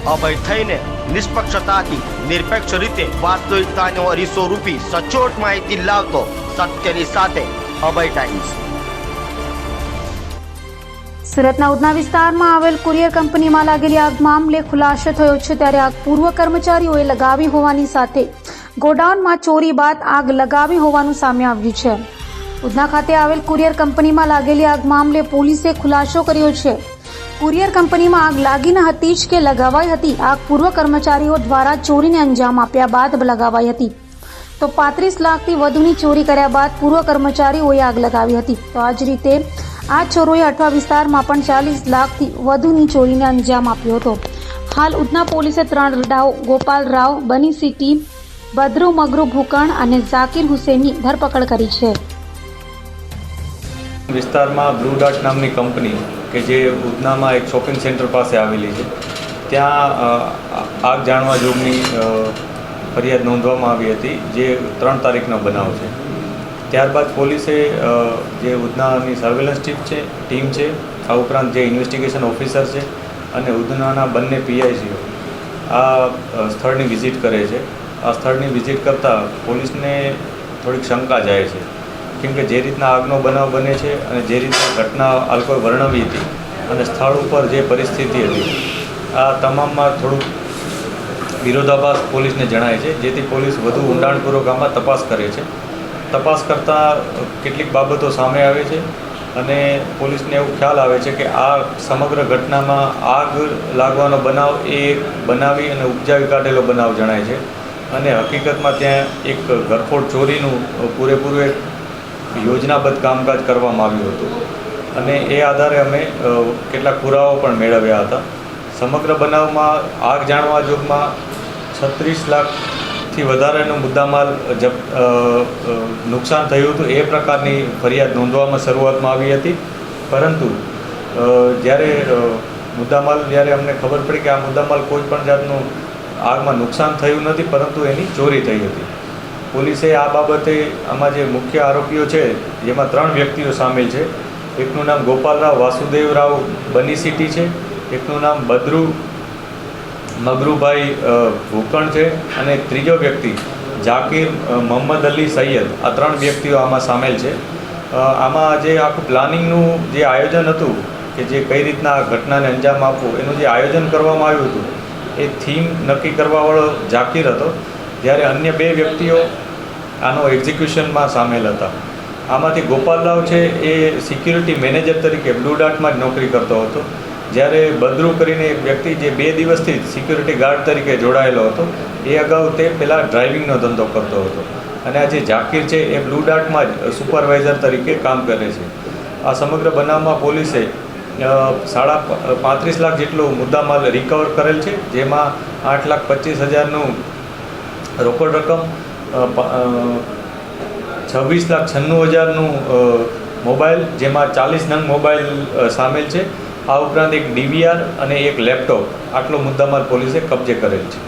અભય થઈને નિષ્પક્ષતાથી નિરપેક્ષ રીતે વાસ્તવિકતાનો અરીસો રૂપી સચોટ માહિતી લાવતો સત્યની સાથે અભય ટાઈમ્સ। સુરતના ઉધના વિસ્તારમાં આવેલ કુરિયર કંપનીમાં લાગેલી આગ મામલે ખુલાસો થયો છે। ત્યારે આગ પૂર્વ કર્મચારીઓએ લગાવી હોવાની સાથે ગોડાઉનમાં ચોરી બાદ આગ લગાવી હોવાનું સામે આવ્યું છે। ઉધના ખાતે આવેલ કુરિયર કંપનીમાં લાગેલી આગ મામલે પોલીસે ખુલાસો કર્યો છે। કુરિયર કંપનીમાં આગ લાગી ન હતી જ કે લગાવાઈ હતી। આગ પૂર્વ કર્મચારીઓ દ્વારા ચોરીને અંજામ આપ્યા બાદ લગાવાઈ હતી। તો 35 લાખથી વધુની ચોરી કર્યા બાદ પૂર્વ કર્મચારીઓએ આગ લગાવી હતી। તો આ જ રીતે આ ચોરોએ અઠવા વિસ્તારમાં પણ 40 લાખથી વધુની ચોરીને અંજામ આપ્યો હતો। હાલ ઉધના પોલીસે 3 રડાઓ ગોપાલ રાવ, બની સિટી, બદ્રુ મગરુ ભૂકણ અને ઝાકીર હુસેનની ધરપકડ કરી છે। વિસ્તારમાં બ્લુ ડાર્ટ નામની કંપની કે જે ઉધનામાં એક શોપિંગ સેન્ટર પાસે આવેલી છે, ત્યાં આગ જાણવા જોગની ફરિયાદ નોંધવામાં આવી હતી, જે 3 તારીખનો બનાવ છે। ત્યારબાદ પોલીસે જે ઉધનાની સર્વેલન્સ ટીમ છે, આ ઉપરાંત જે ઇન્વેસ્ટિગેશન ઓફિસર છે અને ઉધનાના બંને પીઆઈસીઓ આ સ્થળની વિઝિટ કરે છે। આ સ્થળની વિઝિટ કરતાં પોલીસને થોડીક શંકા જાય છે, કેમ કે જે રીતના આગનો બનાવ બને છે અને જે રીતના ઘટના આ લોકોએ વર્ણવી હતી અને સ્થળ ઉપર જે પરિસ્થિતિ હતી, આ તમામમાં થોડુંક વિરોધાભાસ પોલીસને જણાય છે, જેથી પોલીસ વધુ ઊંડાણપૂર્વક આમાં તપાસ કરે છે। તપાસ કરતાં કેટલીક બાબતો સામે આવે છે અને પોલીસને એવું ખ્યાલ આવે છે કે આ સમગ્ર ઘટનામાં આગ લાગવાનો બનાવ એ બનાવી અને ઉપજાવી કાઢેલો બનાવ જણાય છે અને હકીકતમાં ત્યાં એક ઘરફોડ ચોરીનું પૂરેપૂરું એક યોજનાબદ્ધ કામકાજ કરવામાં આવ્યું હતું અને એ આધારે અમે કેટલાક પુરાવાઓ પણ મેળવ્યા હતા। સમગ્ર બનાવમાં આગ જાણવા જોગમાં 36 લાખથી વધારેનો મુદ્દામાલ નુકસાન થયું હતું, એ પ્રકારની ફરિયાદ નોંધવામાં શરૂઆતમાં આવી હતી। પરંતુ જ્યારે અમને ખબર પડી કે આ મુદ્દામાલ કોઈ પણ જાતનું આગમાં નુકસાન થયું નથી, પરંતુ એની ચોરી થઈ હતી। પોલીસે આ બાબતે આમાં જે મુખ્ય આરોપીઓ છે, જેમાં 3 વ્યક્તિઓ સામેલ છે, એકનું નામ ગોપાલરાવ વાસુદેવરાવ બની સિટી છે, એકનું નામ બદ્રુ મગરુભાઈ ભૂકણ છે અને ત્રીજો વ્યક્તિ ઝાકીર મોહમ્મદ અલી સૈયદ, આ 3 વ્યક્તિઓ આમાં સામેલ છે। આમાં જે આખું પ્લાનિંગનું જે આયોજન હતું કે જે કઈ રીતના આ ઘટનાને અંજામ આપવું, એનું જે આયોજન કરવામાં આવ્યું હતું, એ થીમ નક્કી કરવાવાળો ઝાકીર હતો, જ્યારે અન્ય 2 વ્યક્તિઓ આનો એક્ઝિક્યુશનમાં સામેલ હતા। આમાંથી ગોપાલરાવ છે એ સિક્યુરિટી મેનેજર તરીકે બ્લુ ડાર્ટમાં જ નોકરી કરતો હતો, જ્યારે બદ્રુ કરીને એક વ્યક્તિ જે 2 દિવસથી સિક્યુરિટી ગાર્ડ તરીકે જોડાયેલો હતો, એ અગાઉ તે પહેલાં ડ્રાઇવિંગનો ધંધો કરતો હતો અને આ જે ઝાકીર છે એ બ્લુ ડાર્ટમાં જ સુપરવાઇઝર તરીકે કામ કરે છે। આ સમગ્ર બનાવમાં પોલીસે 35 લાખ જેટલો મુદ્દામાલ રિકવર કરેલ છે, જેમાં 8,25,000નું રોકડ રકમ, 26,96,000નું મોબાઈલ, જેમાં 40 નંગ મોબાઈલ સામેલ છે। આ ઉપરાંત એક DVR અને એક લેપટોપ, આટલો મુદ્દામાલ પોલીસે કબજે કરેલ છે।